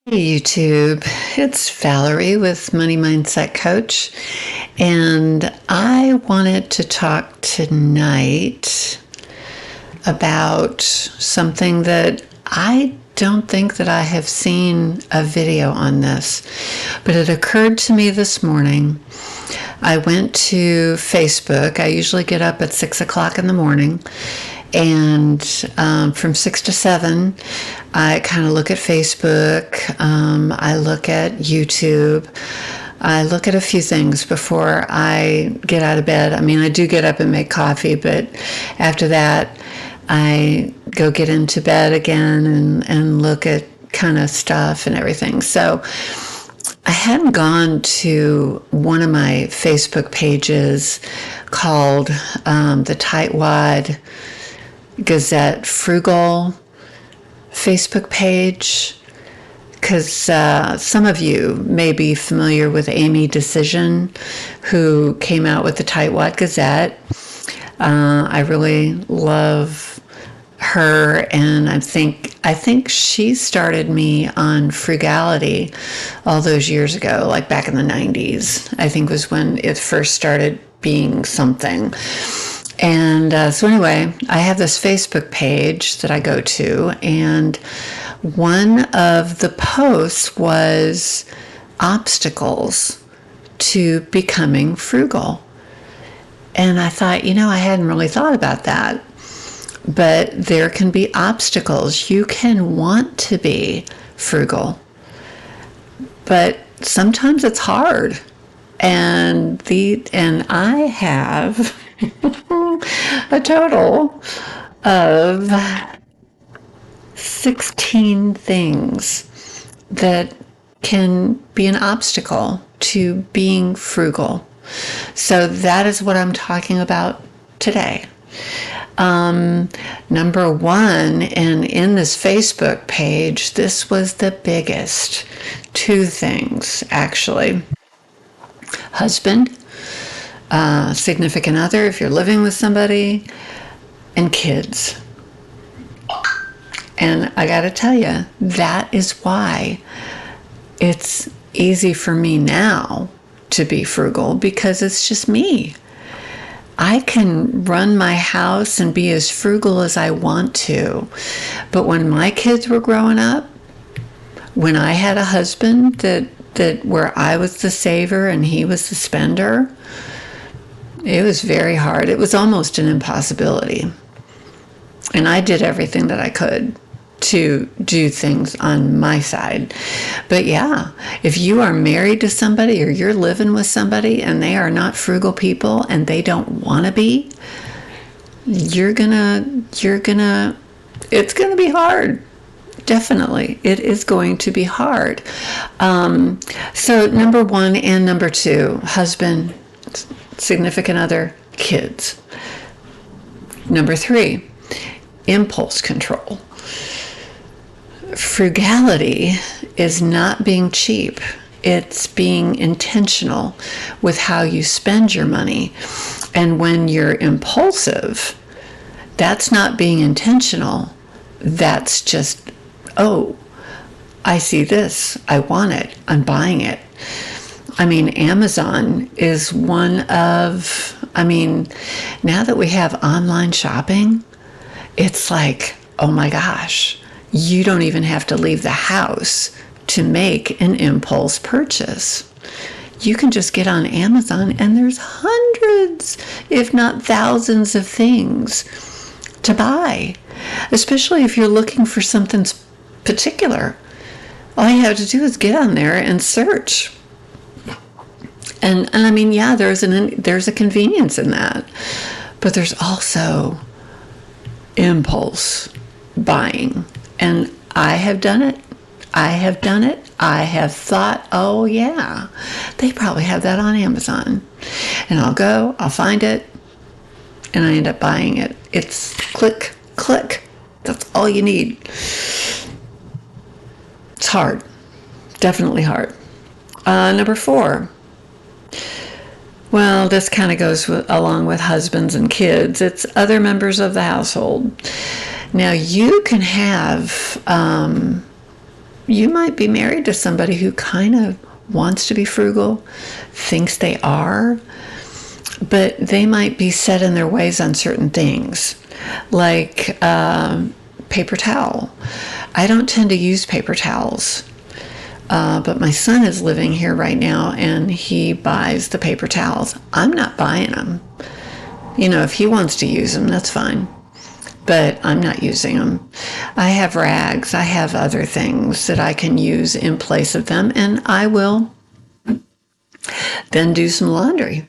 Hey YouTube, it's Valerie with Money Mindset Coach, and I wanted to talk tonight about something that I don't think that I have seen a video on this, but it occurred to me this morning. I went to Facebook. I usually get up at 6 o'clock in the morning, and from 6 to 7, I kind of look at Facebook. I look at YouTube. I look at a few things before I get out of bed. I mean, I do get up and make coffee, but after that, I go get into bed again and look at kind of stuff and everything. So I hadn't gone to one of my Facebook pages called the Tightwad Gazette Frugal Facebook page, because some of you may be familiar with Amy Decision, who came out with the Tightwad Gazette. I really love her, and I think she started me on frugality all those years ago, like back in the 90s, I think was when it first started being something. And so anyway, I have this Facebook page that I go to, and one of the posts was obstacles to becoming frugal. And I thought, I hadn't really thought about that. But there can be obstacles. You can want to be frugal, but sometimes it's hard. And I have a total of 16 things that can be an obstacle to being frugal. So that is what I'm talking about today. Number one, and in this Facebook page, this was the biggest. Two things, actually. Husband, significant other, if you're living with somebody, and kids. And I got to tell you, that is why it's easy for me now to be frugal, because it's just me. I can run my house and be as frugal as I want to. But when my kids were growing up, when I had a husband that where I was the saver and he was the spender, it was very hard. It was almost an impossibility. And I did everything that I could to do things on my side. But yeah, if you are married to somebody or you're living with somebody and they are not frugal people and they don't want to be, it's gonna be hard. Definitely, it is going to be hard. So number one and number two, husband, significant other, kids. Number three, impulse control. Frugality is not being cheap. It's being intentional with how you spend your money. And when you're impulsive, that's not being intentional. That's just, oh, I see this, I want it, I'm buying it. I mean, Amazon is now that we have online shopping, it's like, oh my gosh, you don't even have to leave the house to make an impulse purchase. You can just get on Amazon and there's hundreds, if not thousands of things to buy, especially if you're looking for something particular. All you have to do is get on there and search. And I mean, yeah, there's a convenience in that, but there's also impulse buying. And I have done it. I have thought, oh yeah, they probably have that on Amazon. And I'll find it, and I end up buying it. It's click, click. That's all you need. It's hard. Definitely hard. Number four. Well, this kind of goes along with husbands and kids. It's other members of the household. Now, you can have you might be married to somebody who kind of wants to be frugal, thinks they are, but they might be set in their ways on certain things, like paper towel. I don't tend to use paper towels, but my son is living here right now, and he buys the paper towels. I'm not buying them. If he wants to use them, that's fine. But I'm not using them. I have rags. I have other things that I can use in place of them, and I will then do some laundry.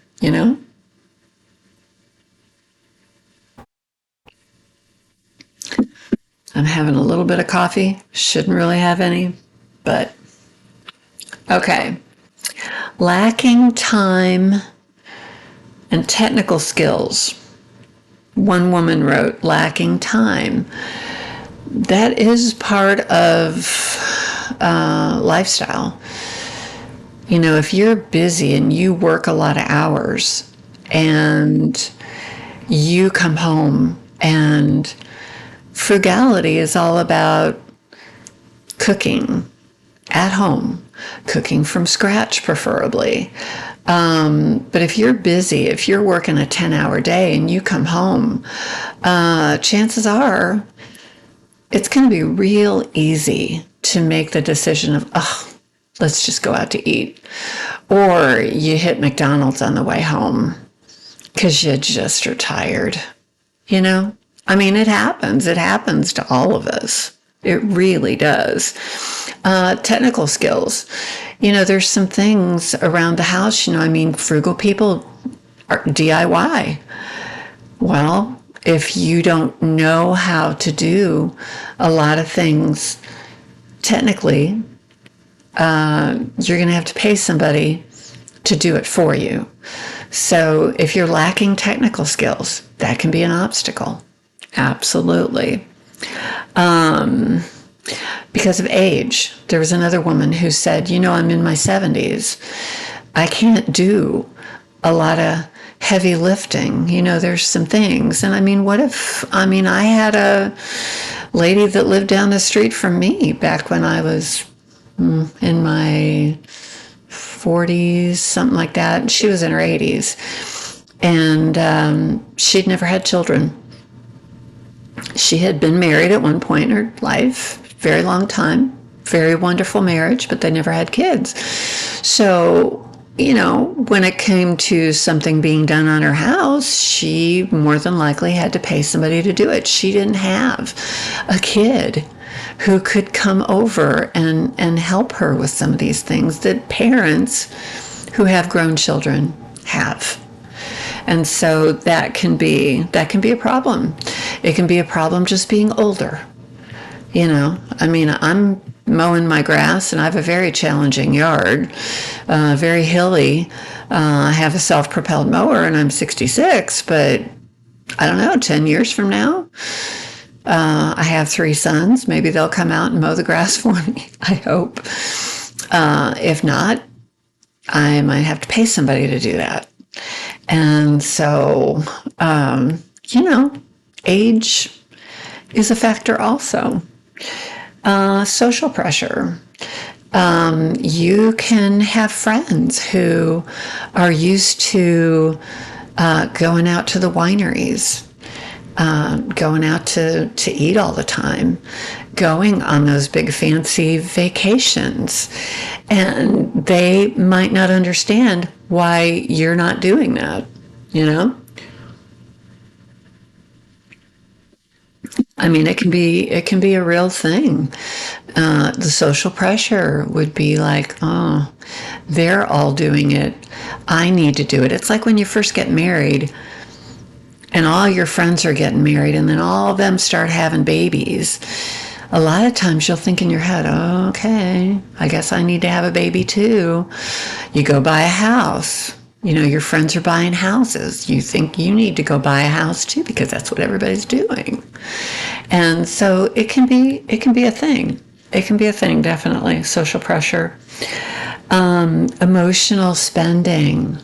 I'm having a little bit of coffee. Shouldn't really have any, but okay. Lacking time and technical skills. One woman wrote, lacking time. That is part of lifestyle. If you're busy and you work a lot of hours and you come home, and frugality is all about cooking at home, cooking from scratch preferably. But if you're busy, if you're working a 10-hour day and you come home, chances are it's going to be real easy to make the decision of, let's just go out to eat. Or you hit McDonald's on the way home because you just are tired. It happens. It happens to all of us. It really does. Technical skills. There's some things around the house, frugal people are DIY. Well, if you don't know how to do a lot of things technically, you're going to have to pay somebody to do it for you. So if you're lacking technical skills, that can be an obstacle. Absolutely. Because of age. There was another woman who said, I'm in my 70s. I can't do a lot of heavy lifting. There's some things. And what if, I had a lady that lived down the street from me back when I was in my 40s, something like that. She was in her 80s. And she'd never had children. She had been married at one point in her life, very long time, very wonderful marriage, but they never had kids. So, when it came to something being done on her house, she more than likely had to pay somebody to do it. She didn't have a kid who could come over and help her with some of these things that parents who have grown children have. And so that can be a problem. It can be a problem just being older. I'm mowing my grass and I have a very challenging yard, very hilly. I have a self-propelled mower and I'm 66, but I don't know, 10 years from now, I have 3 sons. Maybe they'll come out and mow the grass for me, I hope. If not, I might have to pay somebody to do that. And so, age is a factor also. Social pressure. You can have friends who are used to going out to the wineries, going out to eat all the time, going on those big fancy vacations. And they might not understand why you're not doing that, It can be a real thing. The social pressure would be like, oh, they're all doing it. I need to do it. It's like when you first get married and all your friends are getting married and then all of them start having babies. A lot of times you'll think in your head, oh, okay, I guess I need to have a baby too. You go buy a house. Your friends are buying houses. You think you need to go buy a house too because that's what everybody's doing. And so it can be a thing. It can be a thing, definitely. Social pressure. Emotional spending.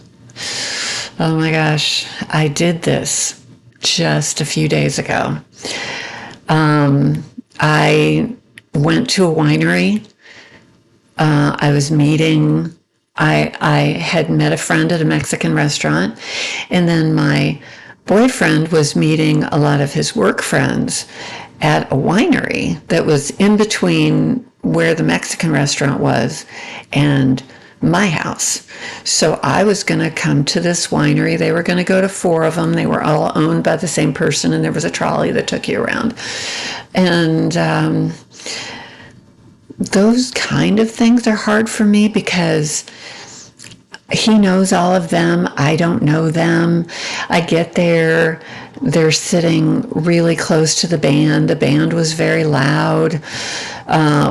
Oh my gosh, I did this just a few days ago. I went to a winery I was meeting, I had met a friend at a Mexican restaurant, and then my boyfriend was meeting a lot of his work friends at a winery that was in between where the Mexican restaurant was and my house. So I was going to come to this winery. They were going to go to 4 of them. They were all owned by the same person, and there was a trolley that took you around. And those kind of things are hard for me because he knows all of them. I don't know them. I get there. They're sitting really close to the band. The band was very loud.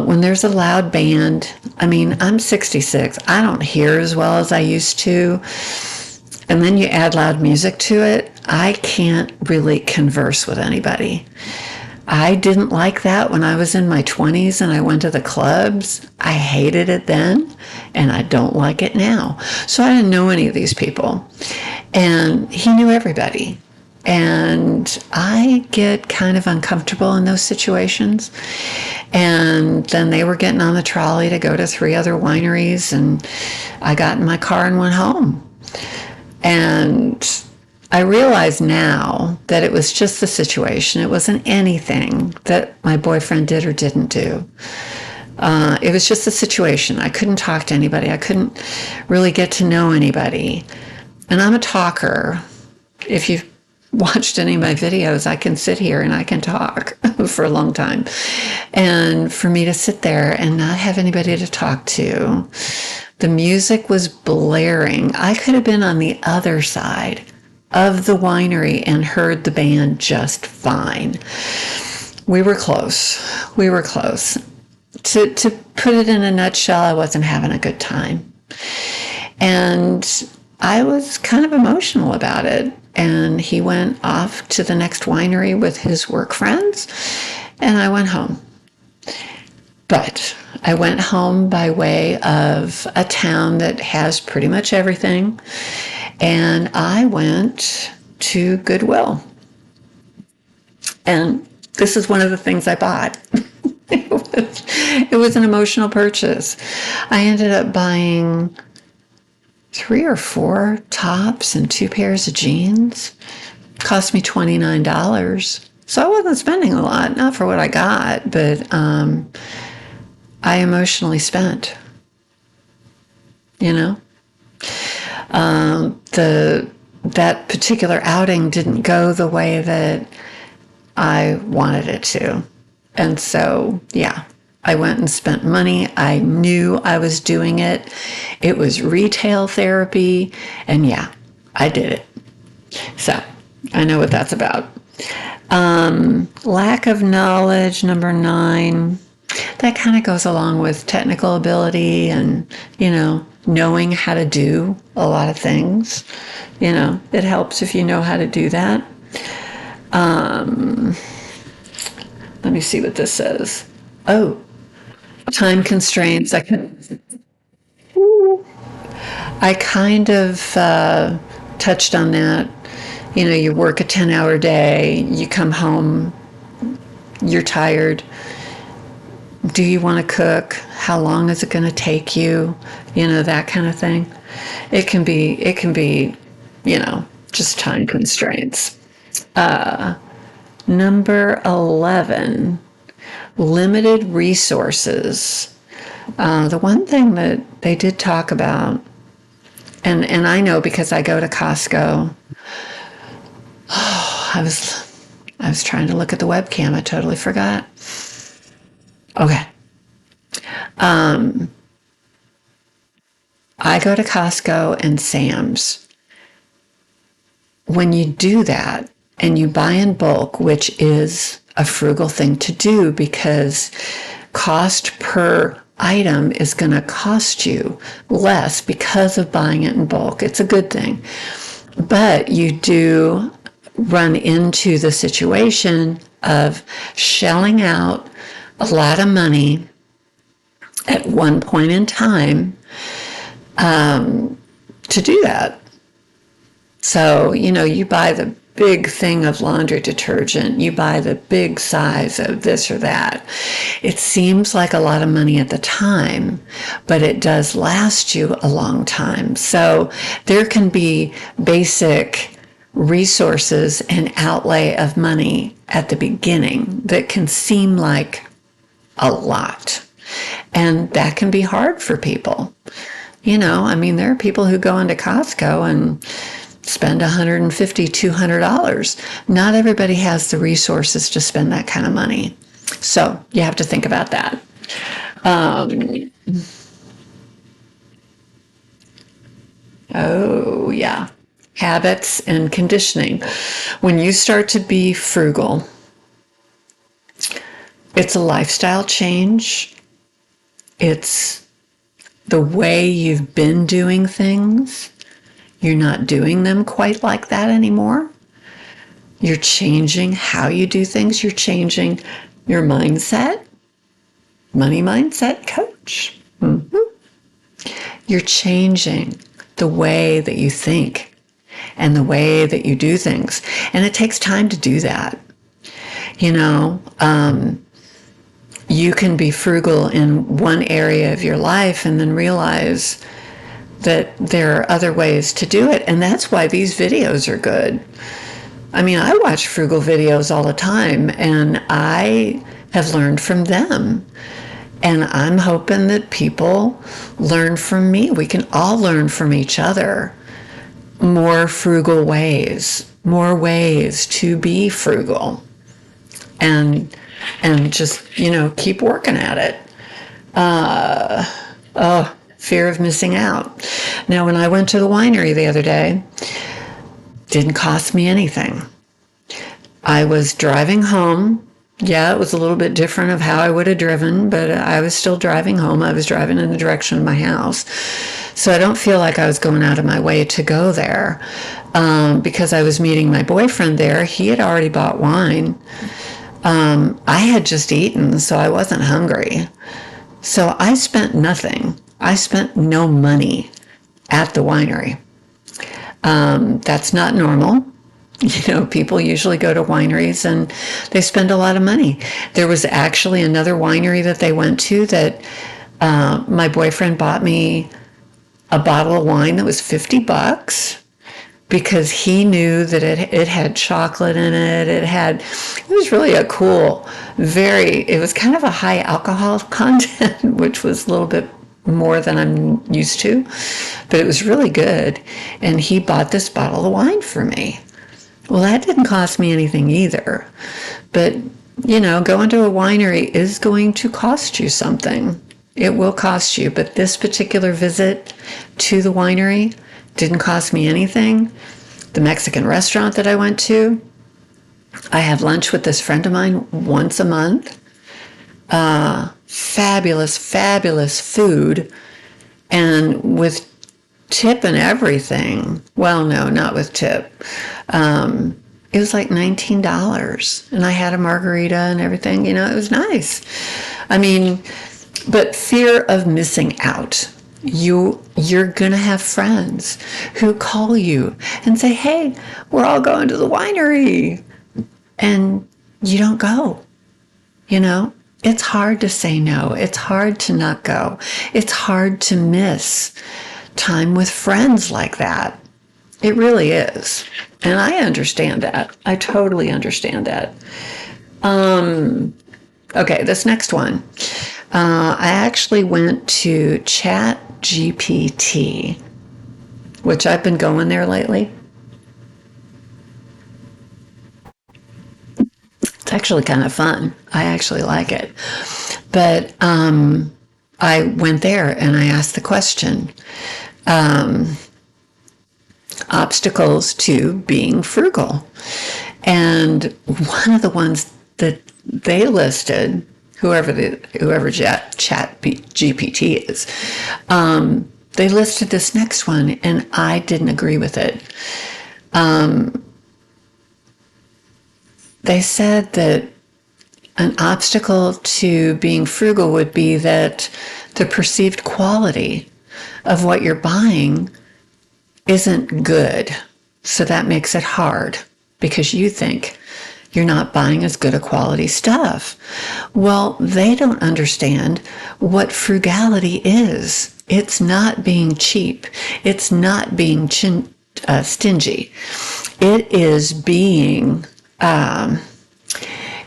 When there's a loud band, I mean, I'm 66. I don't hear as well as I used to. And then you add loud music to it, I can't really converse with anybody. I didn't like that when I was in my 20s and I went to the clubs. I hated it then, and I don't like it now. So I didn't know any of these people. And he knew everybody. And I get kind of uncomfortable in those situations. And then they were getting on the trolley to go to 3 other wineries, and I got in my car and went home. And I realize now that it was just the situation. It wasn't anything that my boyfriend did or didn't do. It was just the situation. I couldn't talk to anybody. I couldn't really get to know anybody. And I'm a talker. If you've watched any of my videos, I can sit here and I can talk for a long time. And for me to sit there and not have anybody to talk to, the music was blaring. I could have been on the other side of the winery and heard the band just fine. We were close. We were close. To put it in a nutshell, I wasn't having a good time. And I was kind of emotional about it. And he went off to the next winery with his work friends, and I went home. But I went home by way of a town that has pretty much everything. And I went to Goodwill. And this is one of the things I bought. It was an emotional purchase. I ended up buying 3 or 4 tops and 2 pairs of jeans. Cost me $29. So I wasn't spending a lot, not for what I got, but I emotionally spent, you know? That particular outing didn't go the way that I wanted it to. And so, yeah, I went and spent money. I knew I was doing it. It was retail therapy. And yeah, I did it. So I know what that's about. Lack of knowledge, number 9. That kind of goes along with technical ability and, knowing how to do a lot of things. It helps if you know how to do that. Let me see what this says. Oh, time constraints. I kind of touched on that. You work a 10-hour day, you come home, you're tired. Do you want to cook? How long is it going to take you? That kind of thing. It can be, just time constraints. Number 11, limited resources. The one thing that they did talk about, and I know because I go to Costco. Oh, I was trying to look at the webcam. I totally forgot. Okay. I go to Costco and Sam's. When you do that and you buy in bulk, which is a frugal thing to do because cost per item is going to cost you less because of buying it in bulk. It's a good thing. But you do run into the situation of shelling out a lot of money at one point in time to do that. So, you buy the big thing of laundry detergent. You buy the big size of this or that. It seems like a lot of money at the time, but it does last you a long time. So there can be basic resources and outlay of money at the beginning that can seem like a lot. And that can be hard for people. There are people who go into Costco and spend $150, $200. Not everybody has the resources to spend that kind of money. So you have to think about that. Oh, yeah. Habits and conditioning. When you start to be frugal, it's a lifestyle change. It's the way you've been doing things. You're not doing them quite like that anymore. You're changing how you do things. You're changing your mindset. Money mindset coach. Mm-hmm. You're changing the way that you think and the way that you do things. And it takes time to do that. You can be frugal in one area of your life and then realize that there are other ways to do it. And that's why these videos are good. I watch frugal videos all the time, and I have learned from them. And I'm hoping that people learn from me. We can all learn from each other. More frugal ways, more ways to be frugal. And just, keep working at it. Fear of missing out. Now, when I went to the winery the other day, didn't cost me anything. I was driving home. Yeah, it was a little bit different of how I would have driven, but I was still driving home. I was driving in the direction of my house. So I don't feel like I was going out of my way to go there because I was meeting my boyfriend there. He had already bought wine. I had just eaten, so I wasn't hungry. So I spent nothing. I spent no money at the winery. That's not normal. People usually go to wineries and they spend a lot of money. There was actually another winery that they went to that my boyfriend bought me a bottle of wine that was $50 because he knew that it had chocolate in it. It was really a cool, it was kind of a high alcohol content, which was a little bit more than I'm used to, but it was really good. And he bought this bottle of wine for me. Well, that didn't cost me anything either. But, going to a winery is going to cost you something. It will cost you. But this particular visit to the winery didn't cost me anything. The Mexican restaurant that I went to, I have lunch with this friend of mine once a month. Fabulous, fabulous food. And with tip and everything. Well, no, not with tip. It was like $19. And I had a margarita and everything. It was nice. But fear of missing out. You're going to have friends who call you and say, hey, we're all going to the winery. And you don't go. It's hard to say no. It's hard to not go. It's hard to miss time with friends like that. It really is. And I understand that. I totally understand that. Okay, this next one. I actually went to Chat GPT, which I've been going there lately. It's actually kind of fun. I actually like it. But I went there and I asked the question, obstacles to being frugal. And one of the ones that they listed, whoever Chat GPT is, they listed this next one, and I didn't agree with it. They said that an obstacle to being frugal would be that the perceived quality of what you're buying isn't good. So that makes it hard. because you think you're not buying as good a quality stuff. Well, they don't understand what frugality is. It's not being cheap. It's not being stingy. It is being,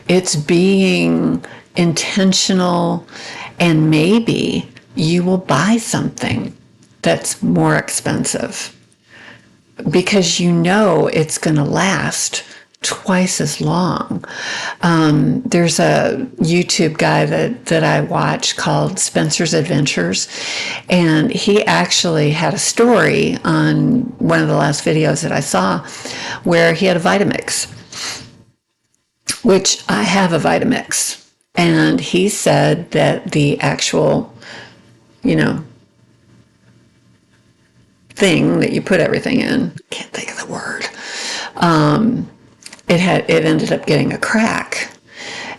it's being intentional, and maybe you will buy something that's more expensive because you know it's going to last twice as long. There's a YouTube guy that I watch called Spencer's Adventures, and he actually had a story on one of the last videos that I saw where he had a Vitamix, which I have a Vitamix, and he said that the actual, thing that you put everything in, can't think of the word, it ended up getting a crack.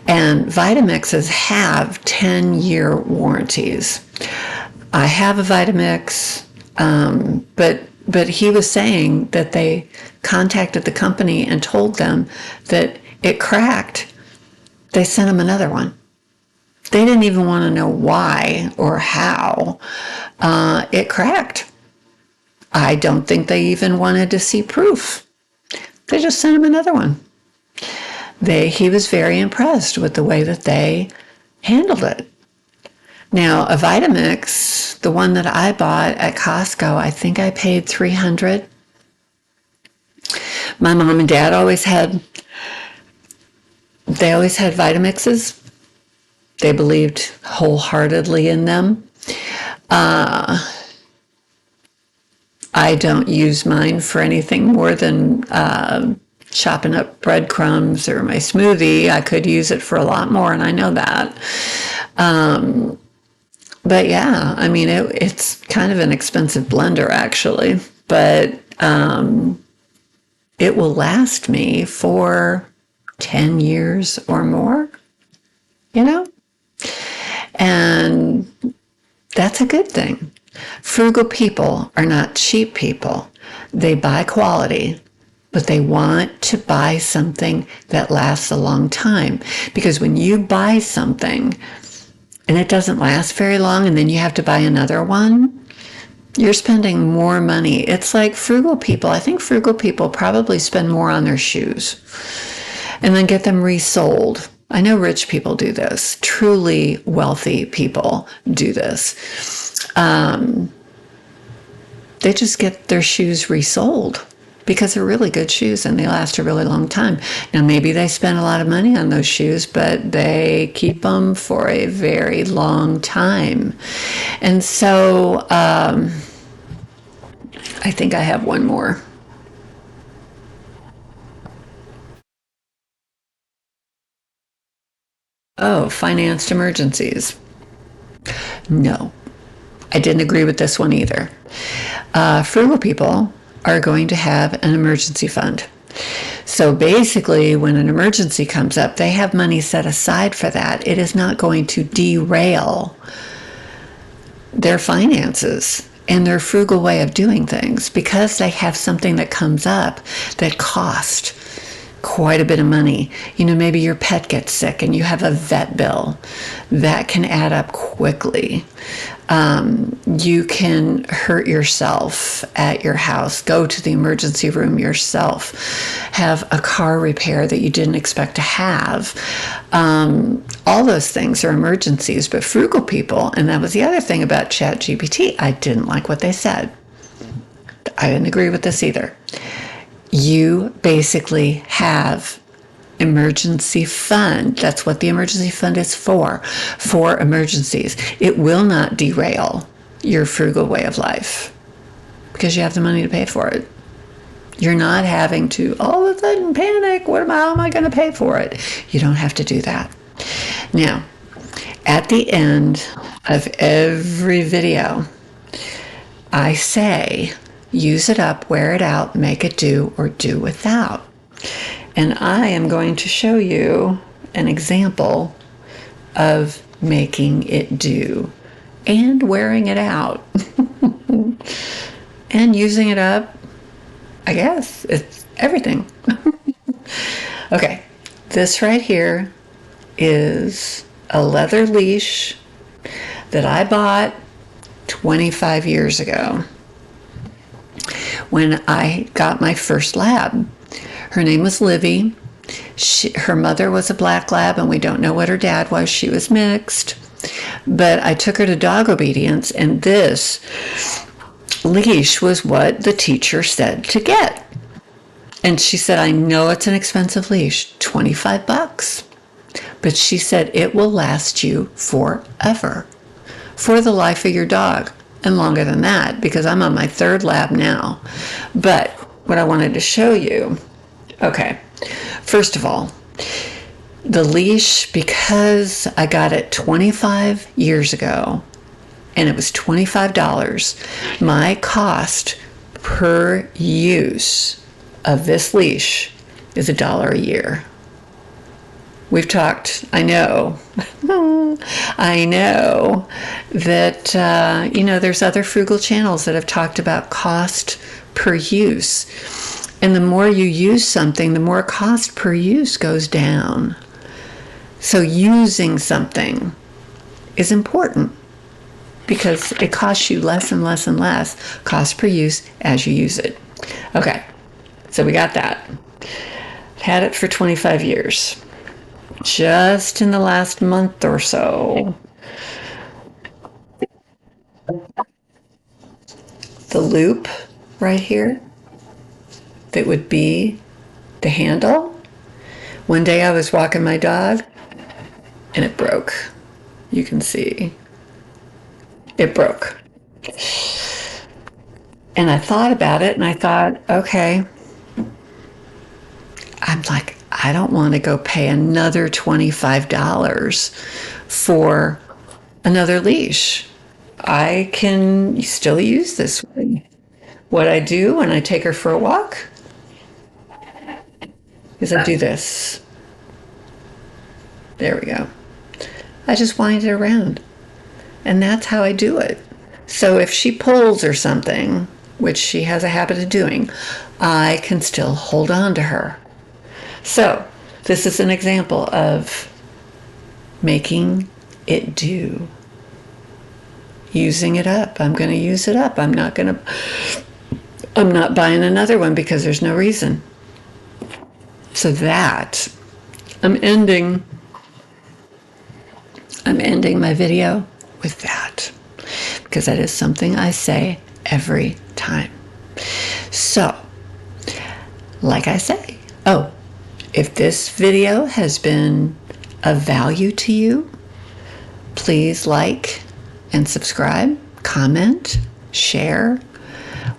And Vitamixes have 10-year warranties. I have a Vitamix, but he was saying that they contacted the company and told them that it cracked. They sent him another one. They didn't even want to know why or how it cracked. I don't think they even wanted to see proof. They just sent him another one. He was very impressed with the way that they handled it. Now, a Vitamix, the one that I bought at Costco, I think I paid $300. My mom and dad always had Vitamixes. They believed wholeheartedly in them. I don't use mine for anything more than chopping up breadcrumbs or my smoothie. I could use it for a lot more, and I know that. But yeah, I mean, it's kind of an expensive blender, actually. But it will last me for 10 years or more, And that's a good thing. Frugal people are not cheap people. They buy quality, but they want to buy something that lasts a long time. Because when you buy something and it doesn't last very long and then you have to buy another one, you're spending more money. It's like frugal people. I think frugal people probably spend more on their shoes and then get them resold. I know rich people do this. Truly wealthy people do this. They just get their shoes resold because they're really good shoes and they last a really long time. Now, maybe they spend a lot of money on those shoes, but they keep them for a very long time. And so I think I have one more. Oh, financed emergencies. No, I didn't agree with this one either. Frugal people are going to have an emergency fund. So basically, when an emergency comes up, they have money set aside for that. It is not going to derail their finances and their frugal way of doing things because they have something that comes up that costs quite a bit of money. Maybe your pet gets sick and you have a vet bill. That can add up quickly. You can hurt yourself at your house, go to the emergency room yourself, have a car repair that you didn't expect to have. All those things are emergencies, but frugal people, and that was the other thing about ChatGPT, I didn't like what they said. I didn't agree with this either. You basically have emergency fund. That's what the emergency fund is for emergencies. It will not derail your frugal way of life because you have the money to pay for it. You're not having to all of a sudden panic. How am I going to pay for it? You don't have to do that. Now, at the end of every video, I say, use it up, wear it out, make it do, or do without. And I am going to show you an example of making it do and wearing it out and using it up. I guess it's everything. Okay, this right here is a leather leash that I bought 25 years ago when I got my first lab. Her name was Livy. Her mother was a black lab, and we don't know what her dad was. She was mixed. But I took her to dog obedience, and this leash was what the teacher said to get. And she said, I know it's an expensive leash, $25. But she said it will last you forever, for the life of your dog, and longer than that, because I'm on my third lab now. But what I wanted to show you, okay, first of all, the leash, because I got it 25 years ago and it was $25, my cost per use of this leash is $1 a year. We've talked, I know, I know that, there's other Frugal channels that have talked about cost per use. And the more you use something, the more cost per use goes down. So using something is important because it costs you less and less and less cost per use as you use it. Okay, so we got that. Had it for 25 years. Just in the last month or so, the loop right here that would be the handle. One day I was walking my dog and it broke. You can see it broke. And I thought about it and I thought, okay, I'm like, I don't want to go pay another $25 for another leash. I can still use this one. What I do when I take her for a walk is I do this. There we go. I just wind it around. And that's how I do it. So if she pulls or something, which she has a habit of doing, I can still hold on to her. So this is an example of making it do. Using it up. I'm going to use it up. I'm not buying another one because there's no reason. So that, I'm ending my video with that because that is something I say every time. So, like I say, if this video has been of value to you, please like and subscribe, comment, share,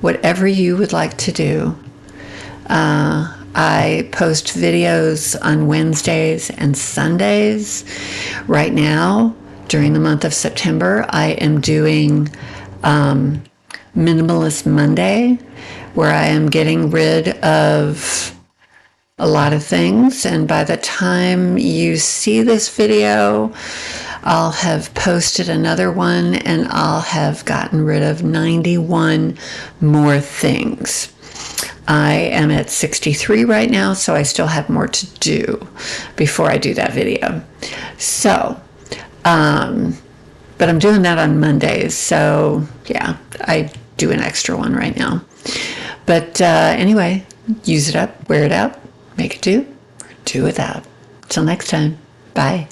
whatever you would like to do. I post videos on Wednesdays and Sundays. Right now, during the month of September, I am doing Minimalist Monday, where I am getting rid of a lot of things. And by the time you see this video, I'll have posted another one and I'll have gotten rid of 91 more things. I am at 63 right now, so I still have more to do before I do that video. So, but I'm doing that on Mondays. So yeah, I do an extra one right now. But anyway, use it up, wear it out, make it do, or do without. Till next time, bye.